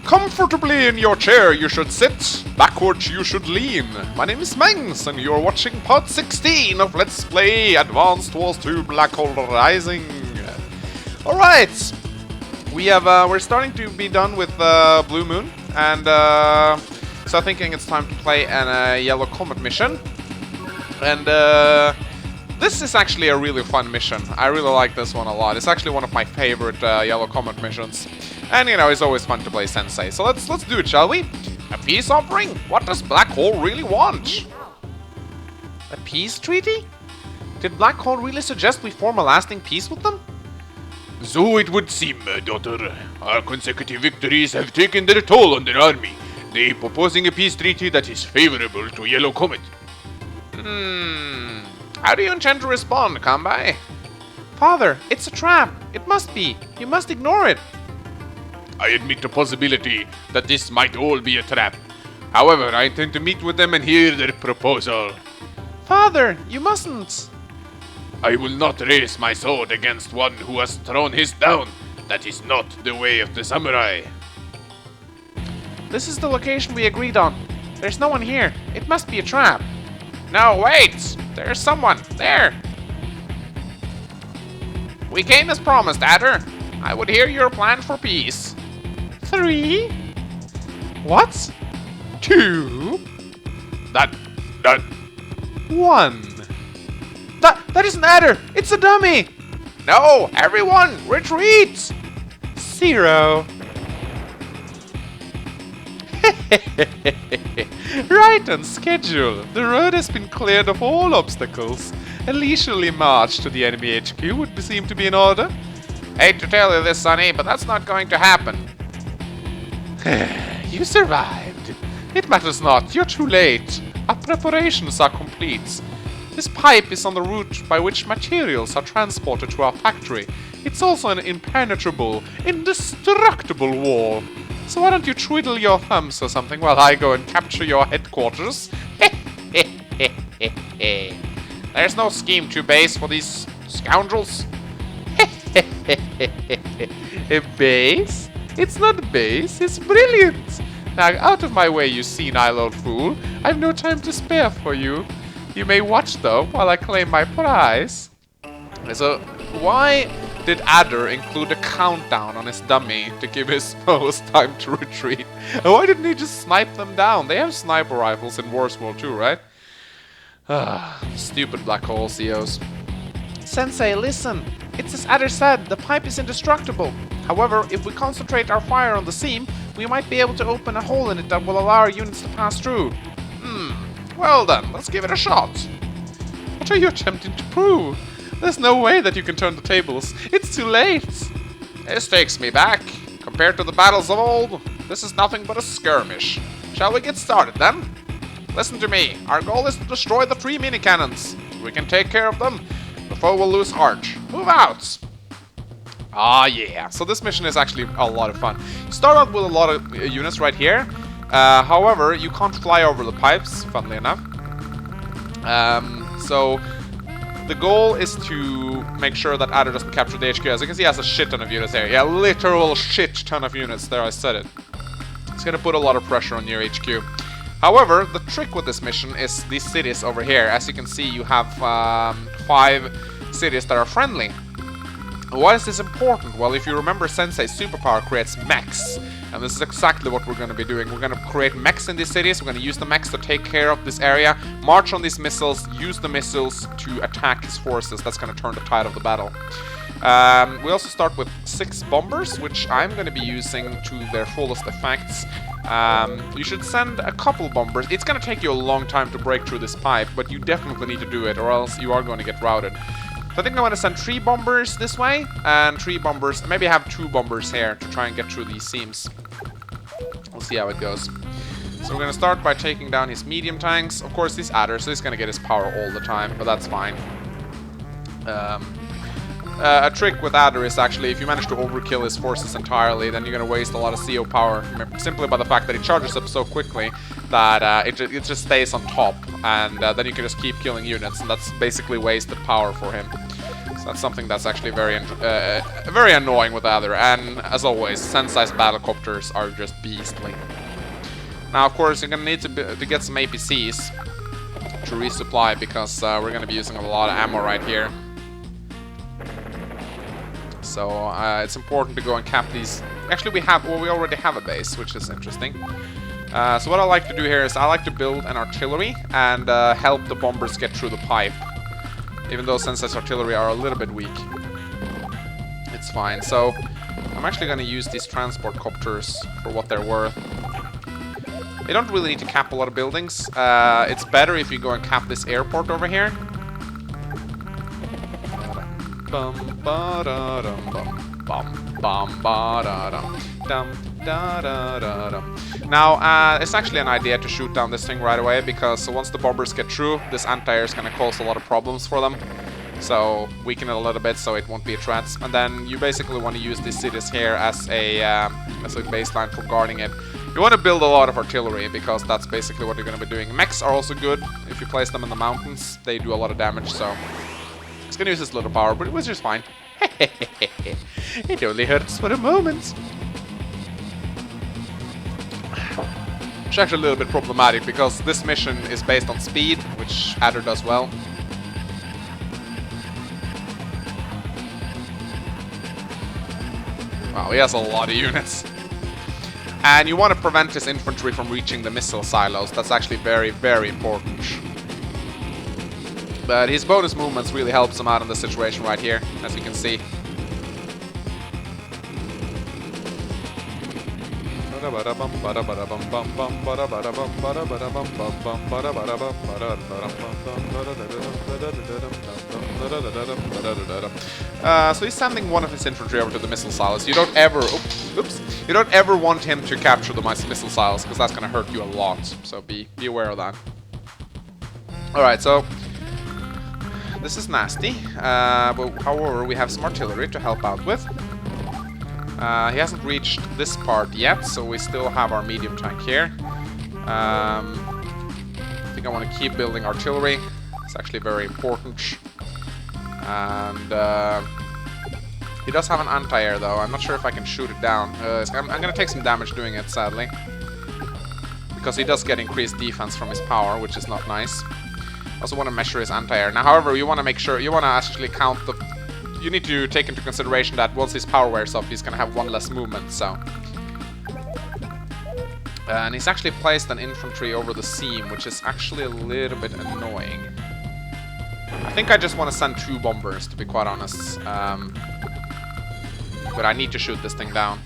Comfortably in your chair you should sit, backwards you should lean. My name is Mengs and you're watching part 16 of Let's Play Advanced Wars 2 Black Hole Rising. Alright, we're starting to be done with Blue Moon, and so thinking it's time to play a Yellow Comet mission. And this is actually a really fun mission. I really like this one a lot. It's actually one of my favorite Yellow Comet missions. And you know, it's always fun to play Sensei. So let's do it, shall we? A peace offering? What does Black Hole really want? A peace treaty? Did Black Hole really suggest we form a lasting peace with them? So it would seem, daughter. Our consecutive victories have taken their toll on their army. They proposing a peace treaty that is favorable to Yellow Comet. How do you intend to respond, Kambai? Father, it's a trap. It must be. You must ignore it. I admit the possibility that this might all be a trap. However, I intend to meet with them and hear their proposal. Father, you mustn't. I will not raise my sword against one who has thrown his down. That is not the way of the samurai. This is the location we agreed on. There's no one here. It must be a trap. No, wait! There's someone. There! We came as promised, Adder. I would hear your plan for peace. 3? What? 2? That... 1. That isn't Adder! It's a dummy! No! Everyone! Retreat! 0. Right on schedule. The road has been cleared of all obstacles. A leisurely march to the enemy HQ would seem to be in order. Hate to tell you this, Sonny, but that's not going to happen. You survived. It matters not. You're too late. Our preparations are complete. This pipe is on the route by which materials are transported to our factory. It's also an impenetrable, indestructible wall. So why don't you twiddle your thumbs or something while I go and capture your headquarters? There's no scheme too base for these scoundrels. A base? It's not base, it's brilliant! Now out of my way, you senile old fool. I've no time to spare for you. You may watch though, while I claim my prize. So, why did Adder include a countdown on his dummy to give his foes time to retreat? And why didn't he just snipe them down? They have sniper rifles in Wars World 2, right? Stupid Black Hole CEOs. Sensei, listen! It's as Adder said, the pipe is indestructible. However, if we concentrate our fire on the seam, we might be able to open a hole in it that will allow our units to pass through. Well then, let's give it a shot. What are you attempting to prove? There's no way that you can turn the tables. It's too late. This takes me back. Compared to the battles of old, this is nothing but a skirmish. Shall we get started then? Listen to me. Our goal is to destroy the 3 mini-cannons. If we can take care of them, the foe will lose heart. Move out! Ah, yeah. So this mission is actually a lot of fun. You start out with a lot of units right here. However, you can't fly over the pipes, funnily enough. So the goal is to make sure that Adder doesn't capture the HQ. As you can see, he has a shit ton of units there. Yeah, literal shit ton of units. There, I said it. It's gonna put a lot of pressure on your HQ. However, the trick with this mission is these cities over here. As you can see, you have 5 cities that are friendly. Why is this important? Well, if you remember, Sensei's superpower creates mechs. And this is exactly what we're going to be doing. We're going to create mechs in these cities. We're going to use the mechs to take care of this area, march on these missiles, use the missiles to attack his forces. That's going to turn the tide of the battle. We also start with 6 bombers, which I'm going to be using to their fullest effects. You should send a couple bombers. It's going to take you a long time to break through this pipe, but you definitely need to do it, or else you are going to get routed. So I think I'm going to send 3 bombers this way, and 3 bombers, maybe I have 2 bombers here to try and get through these seams. We'll see how it goes. So we're going to start by taking down his medium tanks. Of course, this Adder, so he's going to get his power all the time, but that's fine. A trick with Adder is actually, if you manage to overkill his forces entirely, then you're going to waste a lot of CO power, simply by the fact that it charges up so quickly that it just stays on top, and then you can just keep killing units, and that's basically wasted power for him. So That's something that's actually very annoying with the other. And as always, Sensei's battlecopters are just beastly. Now, of course, you're gonna need to get some APCs to resupply because we're gonna be using a lot of ammo right here. So it's important to go and cap these. Actually, we already have a base, which is interesting. So what I like to do here is I like to build an artillery and help the bombers get through the pipe. Even though Sensei's artillery are a little bit weak. It's fine. So I'm actually going to use these transport copters for what they're worth. They don't really need to cap a lot of buildings. It's better if you go and cap this airport over here. Now, it's actually an idea to shoot down this thing right away, because once the bombers get through, this anti-air is going to cause a lot of problems for them. So weaken it a little bit so it won't be a threat. And then you basically want to use these cities here as a baseline for guarding it. You want to build a lot of artillery, because that's basically what you're going to be doing. Mechs are also good. If you place them in the mountains, they do a lot of damage, so it's going to use this little power, but it was just fine. It only hurts for a moment. It's actually a little bit problematic, because this mission is based on speed, which Adder does well. Wow, he has a lot of units. And you want to prevent his infantry from reaching the missile silos. That's actually very, very important. But his bonus movements really helps him out in this situation right here, as you can see. So he's sending one of his infantry over to the missile silos. You don't ever, you don't ever want him to capture the missile silos, because that's going to hurt you a lot. So be aware of that. All right, so this is nasty. But however, we have some artillery to help out with. He hasn't reached this part yet, so we still have our medium tank here. I think I want to keep building artillery. It's actually very important. And he does have an anti-air, though. I'm not sure if I can shoot it down. I'm going to take some damage doing it, sadly. Because he does get increased defense from his power, which is not nice. Also want to measure his anti-air. Now, however, you want to make sure, you want to actually count the... You need to take into consideration that once his power wears off, he's going to have one less movement, so... And he's actually placed an infantry over the seam, which is actually a little bit annoying. I think I just want to send 2 bombers, to be quite honest. But I need to shoot this thing down.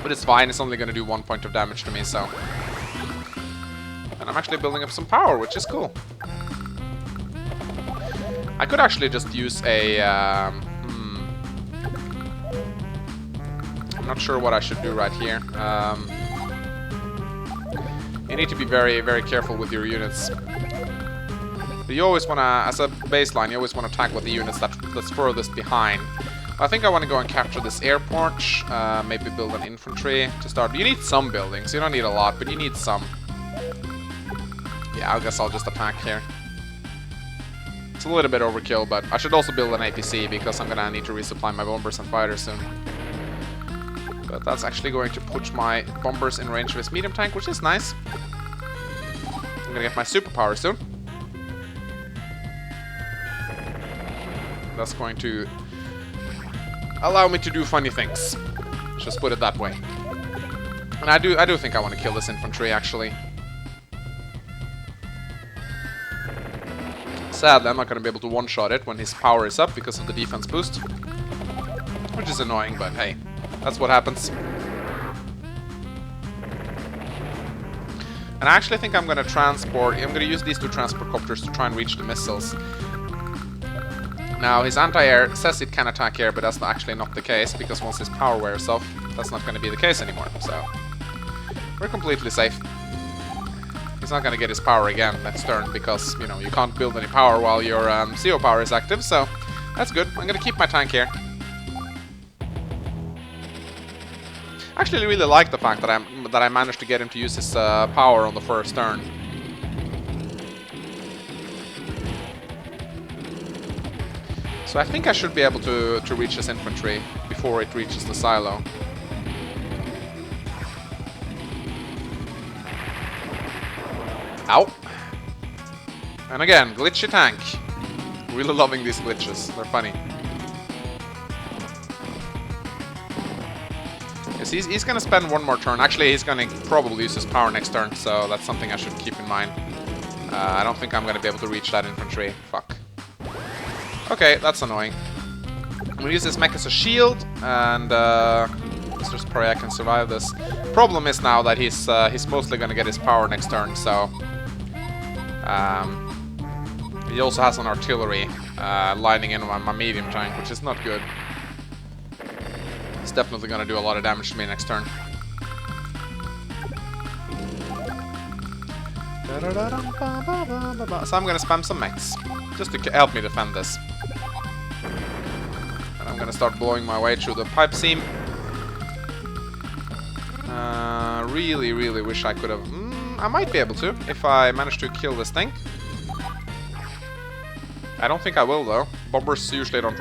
But it's fine, it's only going to do 1 point of damage to me, so... And I'm actually building up some power, which is cool. I could actually just use a... I'm not sure what I should do right here. You need to be very, very careful with your units. But you always want to, as a baseline, you always want to attack with the units that's furthest behind. I think I want to go and capture this airport. Maybe build an infantry to start. You need some buildings. You don't need a lot, but you need some. Yeah, I guess I'll just attack here. It's a little bit overkill, but I should also build an APC because I'm gonna need to resupply my bombers and fighters soon. But that's actually going to put my bombers in range of his medium tank, which is nice. I'm gonna get my superpower soon. That's going to allow me to do funny things. Just put it that way. And I do think I want to kill this infantry, actually. Sadly, I'm not going to be able to one-shot it when his power is up because of the defense boost. Which is annoying, but hey, that's what happens. And I actually think I'm going to use these 2 transport copters to try and reach the missiles. Now, his anti-air says it can attack air, but that's actually not the case, because once his power wears off, that's not going to be the case anymore, so... We're completely safe. He's not going to get his power again next turn, because, you know, you can't build any power while your CO power is active, so... That's good. I'm going to keep my tank here. I actually really like the fact that I managed to get him to use his power on the first turn. So I think I should be able to reach this infantry before it reaches the silo. Ow. And again, glitchy tank. Really loving these glitches. They're funny. Yes, he's gonna spend one more turn. Actually, he's gonna probably use his power next turn, so that's something I should keep in mind. I don't think I'm gonna be able to reach that infantry. Fuck. Okay, that's annoying. I'm gonna use this mech as a shield, and let's pray I can survive this. Problem is now that he's mostly gonna get his power next turn, so he also has an artillery lining in on my medium tank, which is not good. It's definitely gonna do a lot of damage to me next turn. So I'm gonna spam some mechs just to help me defend this. And I'm gonna start blowing my way through the pipe seam. Really, really wish I could have. I might be able to if I manage to kill this thing. I don't think I will though. Bombers usually don't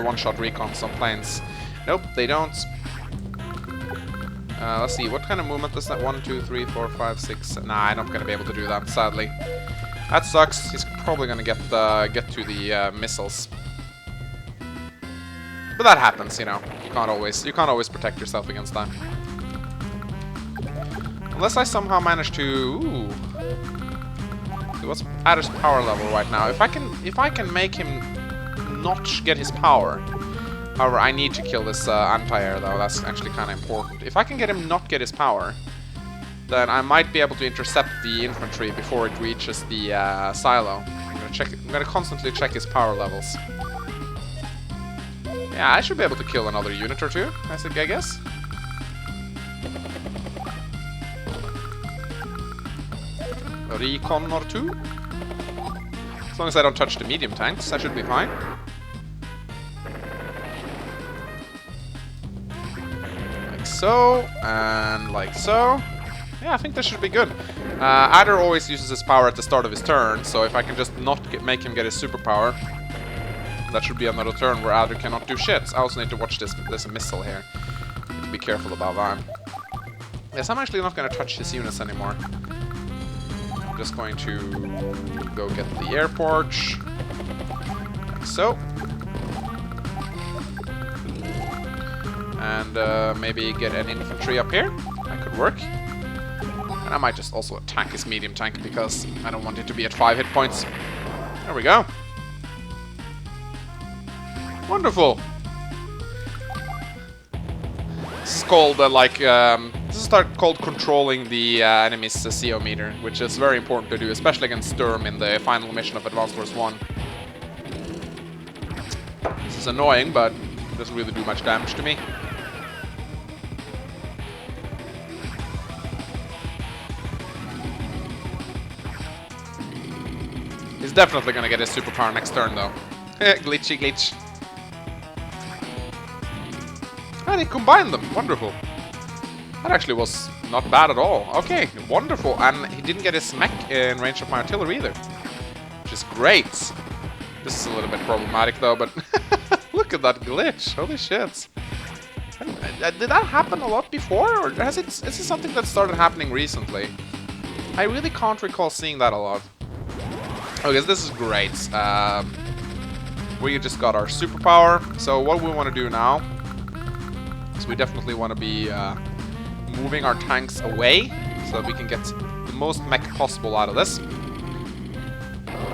one-shot recon some planes. Nope, they don't. Let's see, what kind of movement is that? 1, 2, 3, 4, 5, 6. Nah, I'm not gonna be able to do that, sadly. That sucks. He's probably gonna get to the missiles. But that happens, you know. You can't always protect yourself against that. Unless I somehow manage to. Ooh. So what's Adder's power level right now? If I can make him not get his power. However, I need to kill this anti-air though. That's actually kind of important. If I can get him not get his power, then I might be able to intercept the infantry before it reaches the silo. I'm gonna constantly check his power levels. Yeah, I should be able to kill another unit or two, I guess. A recon or two. As long as I don't touch the medium tanks, I should be fine. Like so, and like so. Yeah, I think this should be good. Adder always uses his power at the start of his turn, so if I can just not make him get his superpower, that should be another turn where Adder cannot do shit. I also need to watch this missile here. Need to be careful about that. Yes, I'm actually not going to touch his units anymore. I'm just going to go get the airport. Like so. And maybe get an infantry up here. That could work. And I might just also attack his medium tank because I don't want it to be at 5 hit points. There we go. Wonderful. This is called this is called controlling the enemy's CO meter, which is very important to do, especially against Sturm in the final mission of Advanced Wars 1. This is annoying, but it doesn't really do much damage to me. He's definitely gonna get his superpower next turn, though. Glitchy glitch. And he combined them. Wonderful. That actually was not bad at all. Okay, wonderful. And he didn't get his mech in range of my artillery either. Which is great. This is a little bit problematic though, but look at that glitch. Holy shit. Did that happen a lot before? Or is this something that started happening recently? I really can't recall seeing that a lot. Okay, so this is great. We just got our superpower. So what we want to do now is we definitely want to be moving our tanks away so that we can get the most mech possible out of this.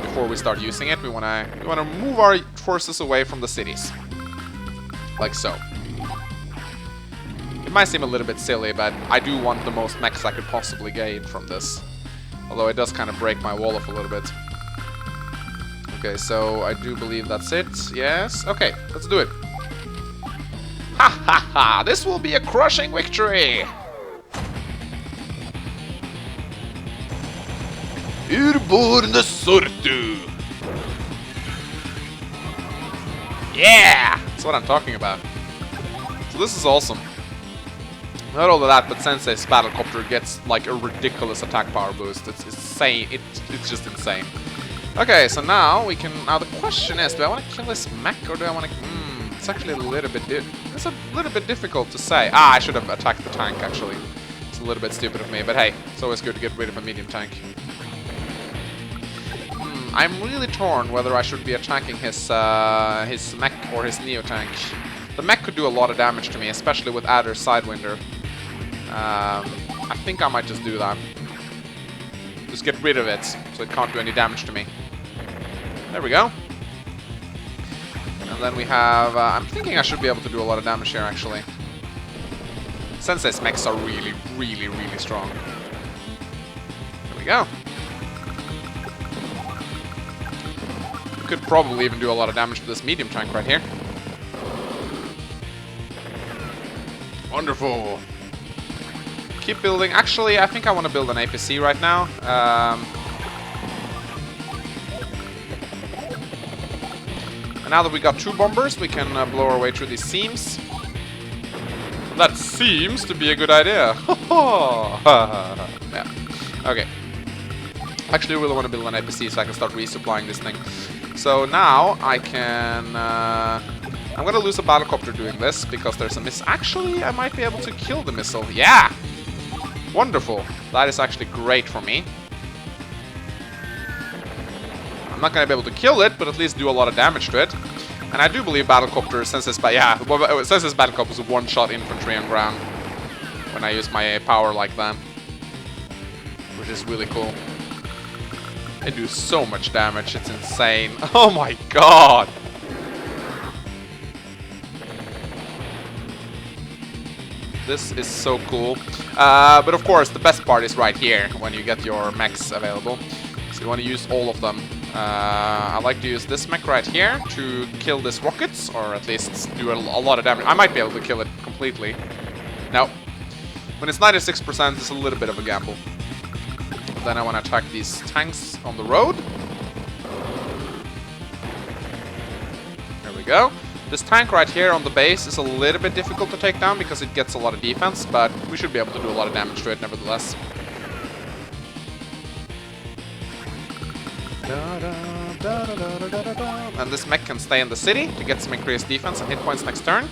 Before we start using it, we want to move our forces away from the cities, like so. It might seem a little bit silly, but I do want the most mechs I could possibly gain from this. Although it does kind of break my wall off a little bit. Okay, so I do believe that's it. Yes. Okay, let's do it. Ha ha ha! This will be a crushing victory! Urborne sortu! Yeah! That's what I'm talking about. So this is awesome. Not all of that, but Sensei's battlecopter gets like a ridiculous attack power boost. It's insane. It's just insane. Okay, so now we can. Now the question is, do I want to kill this mech or do I want to? It's actually a little bit. It's a little bit difficult to say. Ah, I should have attacked the tank actually. It's a little bit stupid of me, but hey, it's always good to get rid of a medium tank. I'm really torn whether I should be attacking his mech or his neo tank. The mech could do a lot of damage to me, especially with Adder's Sidewinder. I think I might just do that. Just get rid of it, so it can't do any damage to me. There we go. And then we have... I'm thinking I should be able to do a lot of damage here, actually. Sensei's mechs are really, really, really strong. There we go. Could probably even do a lot of damage to this medium tank right here. Wonderful. Keep building. Actually, I think I want to build an APC right now. And now that we got 2 bombers, we can blow our way through these seams. That seems to be a good idea. Yeah. Okay. Actually, I really want to build an APC so I can start resupplying this thing. So now I can... I'm going to lose a battlecopter doing this because there's a miss. Actually, I might be able to kill the missile. Yeah! Wonderful. That is actually great for me. I'm not going to be able to kill it, but at least do a lot of damage to it. And I do believe battlecopter, since it's battlecopter is one-shot infantry on ground when I use my power like that. Which is really cool. They do so much damage, it's insane. Oh my god! This is so cool. But of course, the best part is right here, when you get your mechs available. So you want to use all of them. I like to use this mech right here to kill this rockets, or at least do a lot of damage. I might be able to kill it completely. No. When it's 96%, it's a little bit of a gamble. Then I want to attack these tanks on the road. There we go. This tank right here on the base is a little bit difficult to take down because it gets a lot of defense, but we should be able to do a lot of damage to it nevertheless. And this mech can stay in the city to get some increased defense and hit points next turn.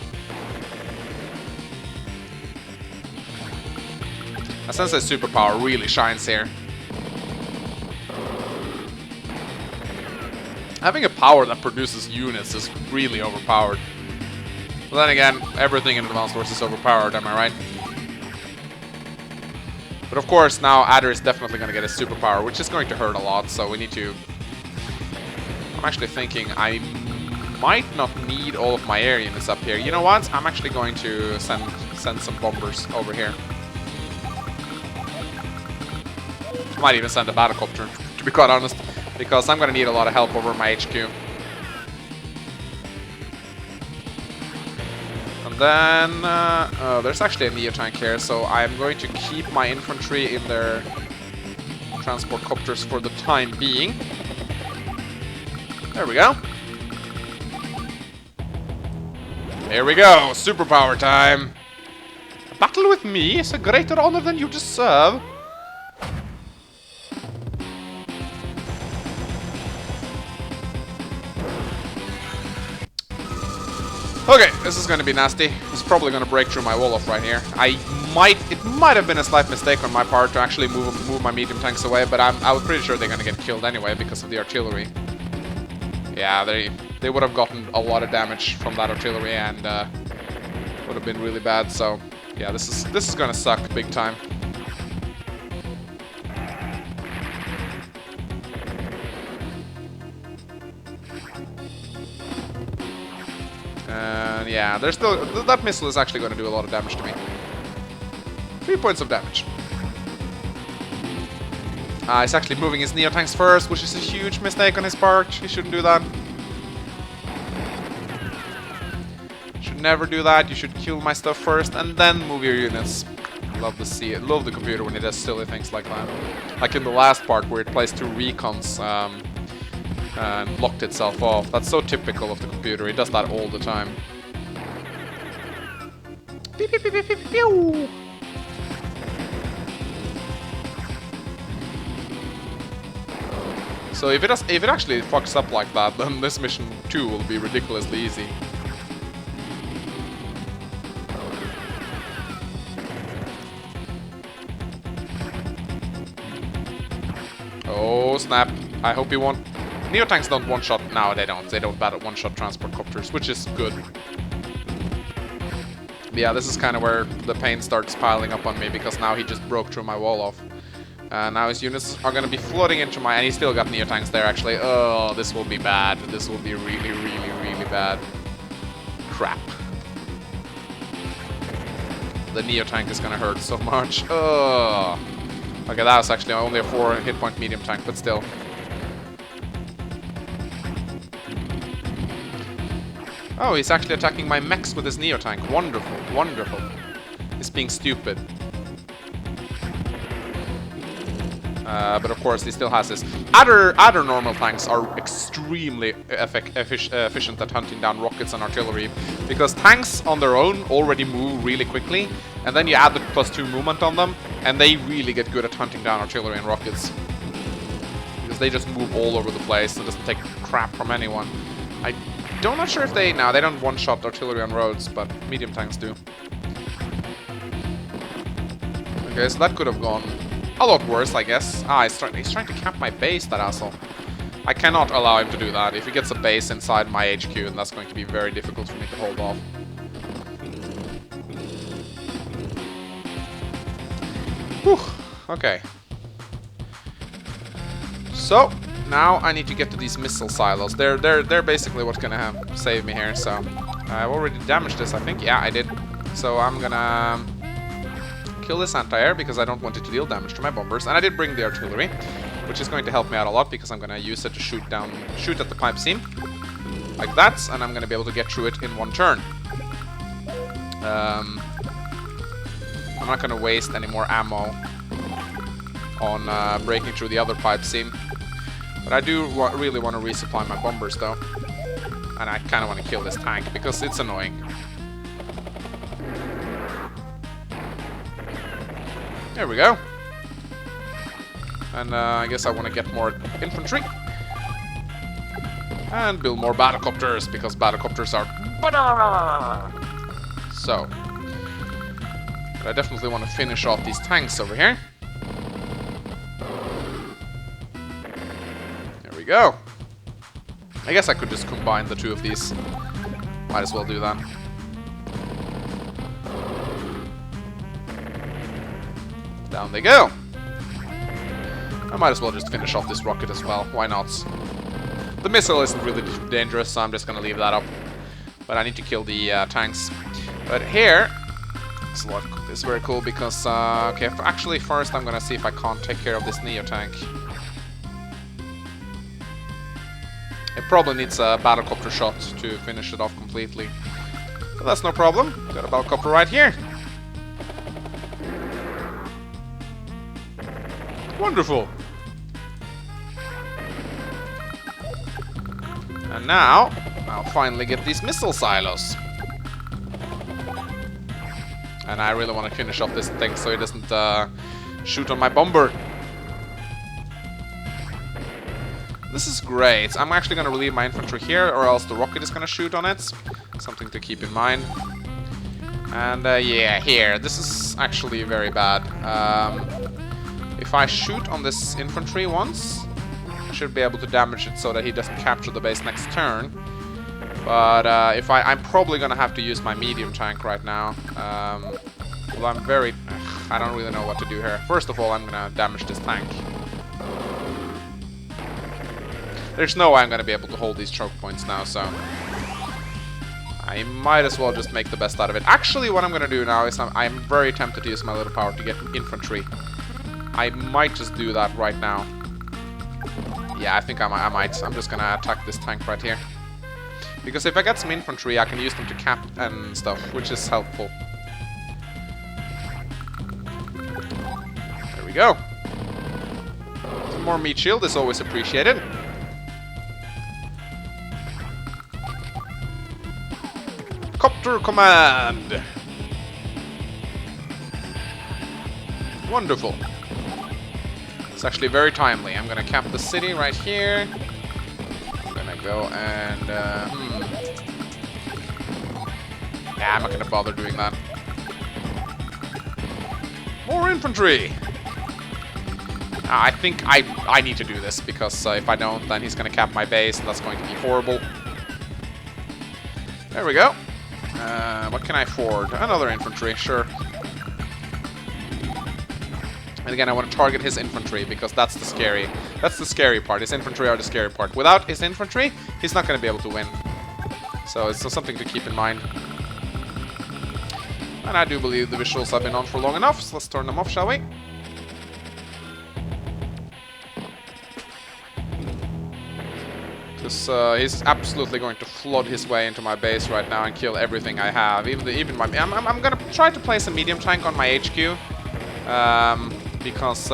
A Sensei superpower really shines here. Having a power that produces units is really overpowered. But then again, everything in Advanced Wars is overpowered, am I right? But of course, now Adder is definitely going to get a superpower, which is going to hurt a lot, so we need to... I'm actually thinking I might not need all of my air units up here. You know what? I'm actually going to send some bombers over here. I might even send a battlecopter, to be quite honest, because I'm going to need a lot of help over my HQ. And then, there's actually a Neo tank here, so I'm going to keep my infantry in their transport copters for the time being. There we go. Here we go, superpower time. A battle with me is a greater honor than you deserve. Okay, this is going to be nasty. It's probably going to break through my wall off right here. It might have been a slight mistake on my part to actually move my medium tanks away, but I was pretty sure they're going to get killed anyway because of the artillery. Yeah, they would have gotten a lot of damage from that artillery and would have been really bad. So yeah, this is going to suck big time. And yeah, there's still that missile is actually going to do a lot of damage to me. 3 points of damage. He's actually moving his Neo tanks first, which is a huge mistake on his part. He shouldn't do that. Should never do that. You should kill my stuff first and then move your units. Love to see it. Love the computer when it does silly things like that. Like in the last part where it placed 2 recons and locked itself off. That's so typical of the computer. It does that all the time. Pew, pew, pew, pew, pew, pew. So if it actually fucks up like that, then this mission 2 will be ridiculously easy. Oh snap! I hope he won't. Neotanks don't one-shot. No, they don't. They don't battle one-shot transport copters, which is good. But yeah, this is kind of where the pain starts piling up on me because now he just broke through my wall off. Now his units are going to be flooding into my... And he's still got Neotanks there, actually. Oh, this will be bad. This will be really, really, really bad. Crap. The Neotank is going to hurt so much. Oh. Okay, that was actually only a 4 hit point medium tank, but still. Oh, he's actually attacking my mechs with his Neotank. Wonderful, wonderful. He's being stupid. But of course, he still has his... Other normal tanks are extremely efficient at hunting down rockets and artillery, because tanks on their own already move really quickly, and then you add the +2 movement on them, and they really get good at hunting down artillery and rockets. Because they just move all over the place and doesn't take crap from anyone. I'm not sure if they... No, they don't one-shot artillery on roads, but medium tanks do. Okay, so that could have gone a lot worse, I guess. Ah, he's trying to camp my base, that asshole. I cannot allow him to do that. If he gets a base inside my HQ, then that's going to be very difficult for me to hold off. Whew, okay. So, now I need to get to these missile silos. They're basically what's gonna save me here, so... I've already damaged this, I think. Yeah, I did. So I'm gonna... kill this anti-air because I don't want it to deal damage to my bombers. And I did bring the artillery, which is going to help me out a lot because I'm going to use it to shoot at the pipe seam. Like that, and I'm going to be able to get through it in one turn. I'm not going to waste any more ammo on breaking through the other pipe seam. But I do really want to resupply my bombers though. And I kind of want to kill this tank because it's annoying. There we go. And I guess I want to get more infantry. And build more battlecopters, because battlecopters are better! So. But I definitely want to finish off these tanks over here. There we go. I guess I could just combine the two of these. Might as well do that. Down they go. I might as well just finish off this rocket as well. Why not? The missile isn't really dangerous, so I'm just gonna leave that up. But I need to kill the tanks. But here, it's very cool because okay, actually first I'm gonna see if I can't take care of this Neotank. It probably needs a battlecopter shot to finish it off completely. But that's no problem. Got a battlecopter right here. Wonderful. And now, I'll finally get these missile silos. And I really want to finish off this thing so it doesn't shoot on my bomber. This is great. I'm actually going to relieve my infantry here, or else the rocket is going to shoot on it. Something to keep in mind. And yeah, here. This is actually very bad. If I shoot on this infantry once, I should be able to damage it so that he doesn't capture the base next turn. But if I'm probably gonna have to use my medium tank right now. Well, I don't really know what to do here. First of all, I'm gonna damage this tank. There's no way I'm gonna be able to hold these choke points now, so I might as well just make the best out of it. Actually, what I'm gonna do now is I'm very tempted to use my little power to get infantry. I might just do that right now. Yeah, I think I might. I'm just gonna attack this tank right here. Because if I get some infantry, I can use them to cap and stuff, which is helpful. There we go. Some more meat shield is always appreciated. Copter command! It's actually very timely. I'm gonna camp the city right here. I'm gonna go and... Yeah, I'm not gonna bother doing that. More infantry! I think I need to do this, because if I don't, then he's gonna cap my base, and that's going to be horrible. There we go. What can I afford? Another infantry, sure. And again, I want to target his infantry, because that's the scary part. His infantry are the scary part. Without his infantry, he's not going to be able to win. So it's something to keep in mind. And I do believe the visuals have been on for long enough, so let's turn them off, shall we? Because he's absolutely going to flood his way into my base right now and kill everything I have. Even my... I'm going to try to place a medium tank on my HQ. Because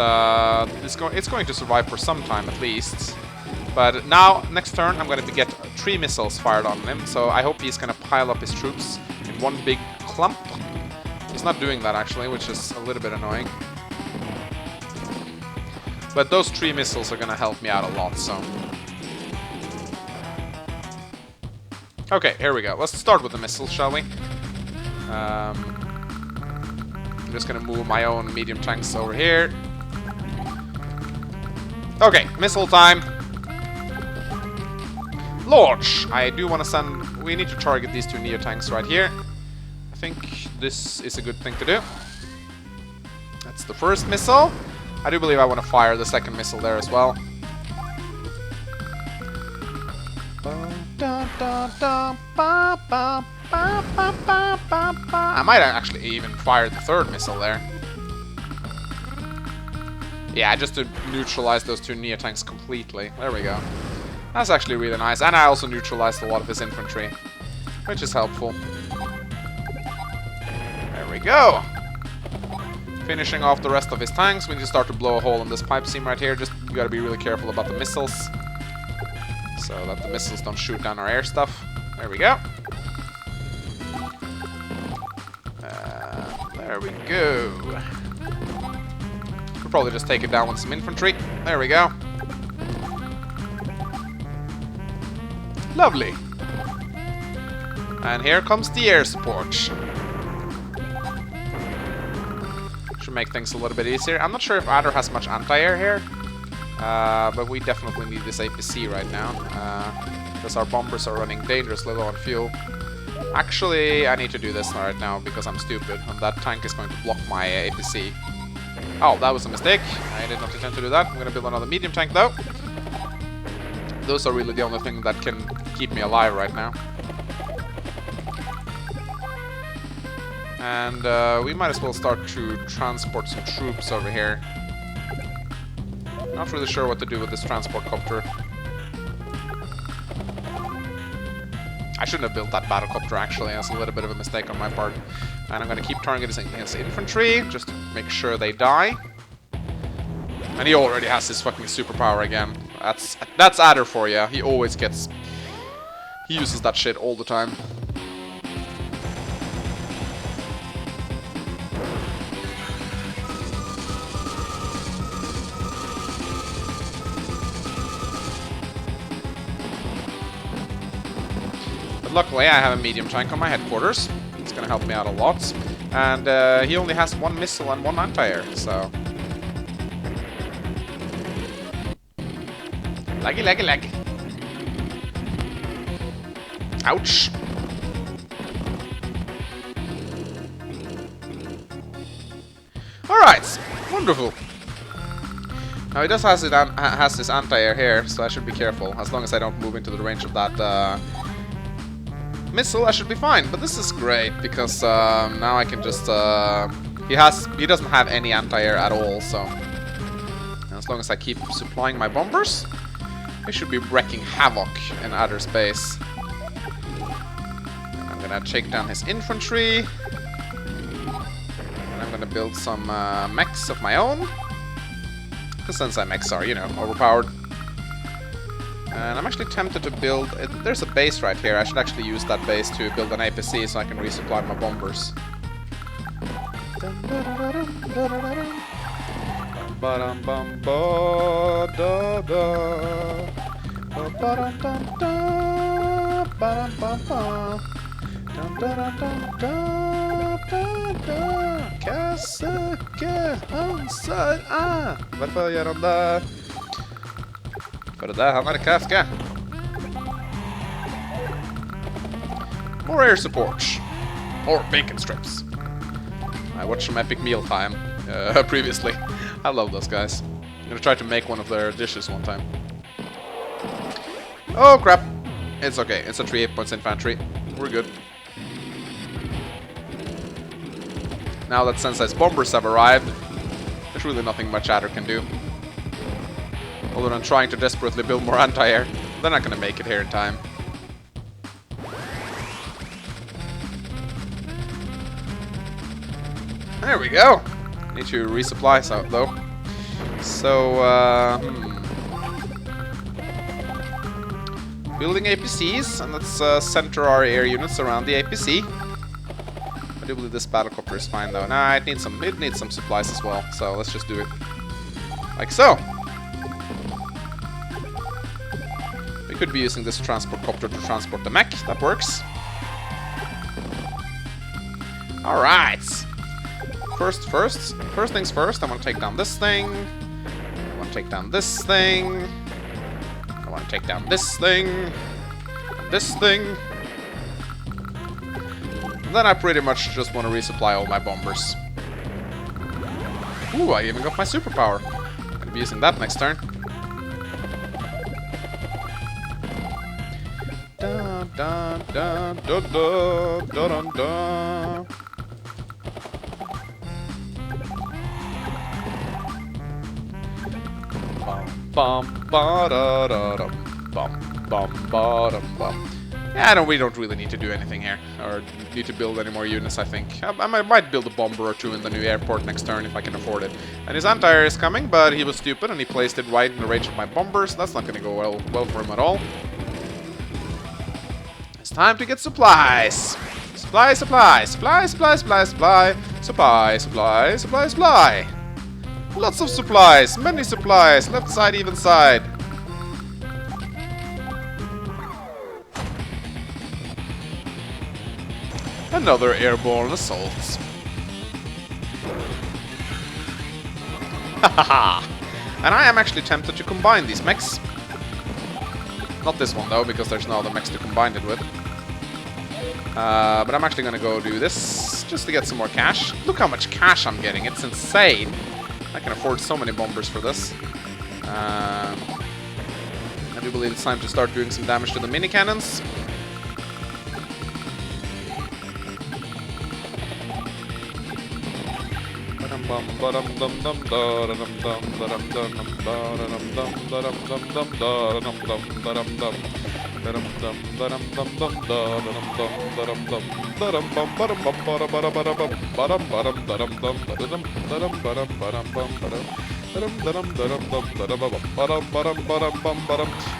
it's going to survive for some time at least. But now, next turn, I'm going to get 3 missiles fired on him. So I hope he's going to pile up his troops in one big clump. He's not doing that, actually, which is a little bit annoying. But those 3 missiles are going to help me out a lot, so... Okay, here we go. Let's start with the missiles, shall we? I'm just gonna move my own medium tanks over here. Okay, missile time. Launch! I do want to send... We need to target these 2 Neo tanks right here. I think this is a good thing to do. That's the first missile. I do believe I want to fire the second missile there as well. I might actually even fire the third missile there. Yeah, just to neutralize those 2 Neo tanks completely. There we go. That's actually really nice. And I also neutralized a lot of his infantry, which is helpful. There we go. Finishing off the rest of his tanks. We need to start to blow a hole in this pipe seam right here. Just, you gotta be really careful about the missiles, so that the missiles don't shoot down our air stuff. There we go. There we go. Could probably just take it down with some infantry. There we go. Lovely. And here comes the air support. Should make things a little bit easier. I'm not sure if Adder has much anti-air here. But we definitely need this APC right now, because our bombers are running dangerously low on fuel. Actually, I need to do this right now because I'm stupid, and that tank is going to block my APC. Oh, that was a mistake. I did not intend to do that. I'm going to build another medium tank, though. Those are really the only thing that can keep me alive right now. And we might as well start to transport some troops over here. Not really sure what to do with this transport copter. I shouldn't have built that battlecopter, actually. That's a little bit of a mistake on my part. And I'm going to keep targeting his infantry, just to make sure they die. And he already has his fucking superpower again. That's Adder for you. He always gets... He uses that shit all the time. Luckily, I have a medium tank on my headquarters. It's gonna help me out a lot. And he only has 1 missile and 1 anti-air, so... Laggy, laggy, lag. Ouch. Alright, wonderful. Now he does has this anti-air here, so I should be careful. As long as I don't move into the range of that missile, I should be fine. But this is great because now I can just he doesn't have any anti-air at all, so as long as I keep supplying my bombers, we should be wrecking havoc in outer space. I'm gonna take down his infantry, and I'm gonna build some mechs of my own, because Sensei mechs are, you know, overpowered. And I'm actually tempted to build... There's a base right here. I should actually use that base to build an APC so I can resupply my bombers. Ba-dum bum ba da da. Ba-dum dum da. Ba-dum bum ba. Dum da da dum da da da. Kassake Hansar. Varför gör de det? För det där hamnar Kafka. More air support. Or bacon strips. I watched some epic meal time previously. I love those guys. I'm gonna try to make one of their dishes one time. Oh crap! It's okay. It's a 3 8 points infantry. We're good. Now that Sensei's bombers have arrived, there's really nothing much Adder can do. Other than trying to desperately build more anti-air. They're not gonna make it here in time. There we go. Need to resupply so though. So building APCs, and let's center our air units around the APC. I do believe this battlecopter is fine though. Nah, it needs some supplies as well. So let's just do it like so. We could be using this transport copter to transport the mech. That works. All right. First things first, I want to take down this thing. I want to take down this thing. I want to take down this thing. And this thing. And then I pretty much just want to resupply all my bombers. Ooh, I even got my superpower. I'm going to be using that next turn. Da da da da da da da da. Bum ba da da dum bum bum ba dum bum. Yeah, we don't really need to do anything here, or need to build any more units. I think I might build a bomber or two in the new airport next turn if I can afford it. And his anti-air is coming, but he was stupid and he placed it right in the range of my bombers. That's not going to go well for him at all. It's time to get supplies. Supply, supply, supply, supply, supply, supply, supply, supply, supply, supply. Lots of supplies, many supplies, left side, even side. Another airborne assault. Hahaha. And I am actually tempted to combine these mechs. Not this one though, because there's no other mechs to combine it with. But I'm actually gonna go do this, just to get some more cash. Look how much cash I'm getting, it's insane. I can afford so many bombers for this. I do believe it's time to start doing some damage to the mini cannons.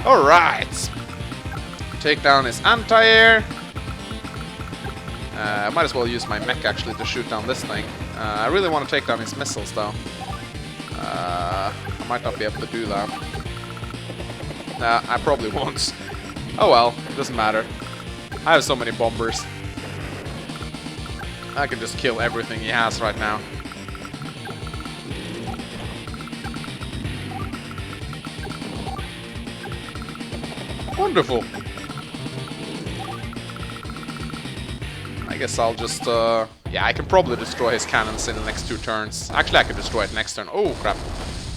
Alright! Take down his anti-air. I might as well use my mech actually to shoot down this thing. I really want to take down his missiles though. I might not be able to do that. Nah, I probably won't. Oh well, doesn't matter. I have so many bombers. I can just kill everything he has right now. Wonderful. I guess I'll just, yeah, I can probably destroy his cannons in the next 2 turns. Actually, I can destroy it next turn. Oh, crap.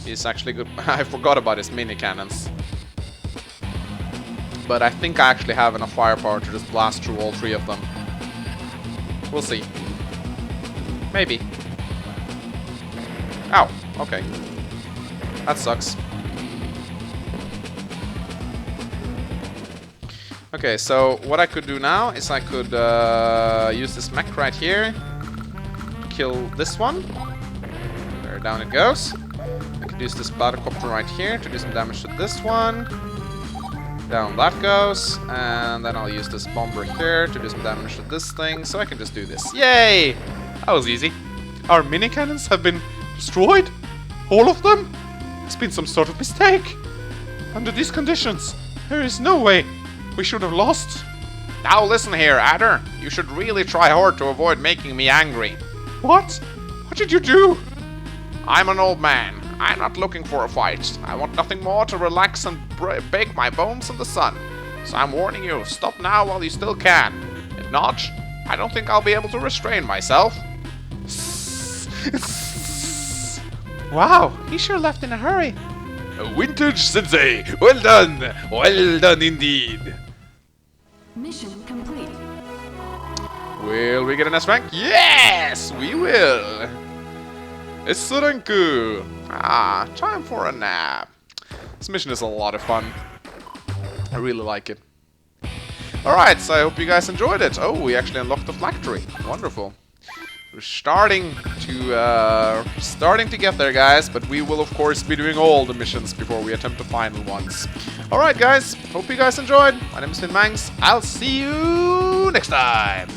He's actually good. I forgot about his mini cannons. But I think I actually have enough firepower to just blast through all 3 of them. We'll see. Maybe. Ow. Okay. That sucks. Okay, so what I could do now is I could use this mech right here. Kill this one. There, down it goes. I could use this battlecopter right here to do some damage to this one. Down that goes. And then I'll use this bomber here to do some damage to this thing. So I can just do this. Yay! That was easy. Our mini cannons have been destroyed. All of them? It's been some sort of mistake. Under these conditions, there is no way we should have lost. Now listen here, Adder. You should really try hard to avoid making me angry. What? What did you do? I'm an old man. I'm not looking for a fight. I want nothing more to relax and bake my bones in the sun. So I'm warning you, stop now while you still can. If not, I don't think I'll be able to restrain myself. Wow, he sure left in a hurry. A vintage Sensei! Well done! Well done indeed! Mission complete. Will we get an S rank? Yes, we will. Essuranku. Ah, time for a nap. This mission is a lot of fun. I really like it. Alright, so I hope you guys enjoyed it. Oh, we actually unlocked the flak tree. Wonderful. We're starting to get there, guys, but we will of course be doing all the missions before we attempt the final ones. Alright guys, hope you guys enjoyed. My name is Mangs. I'll see you next time.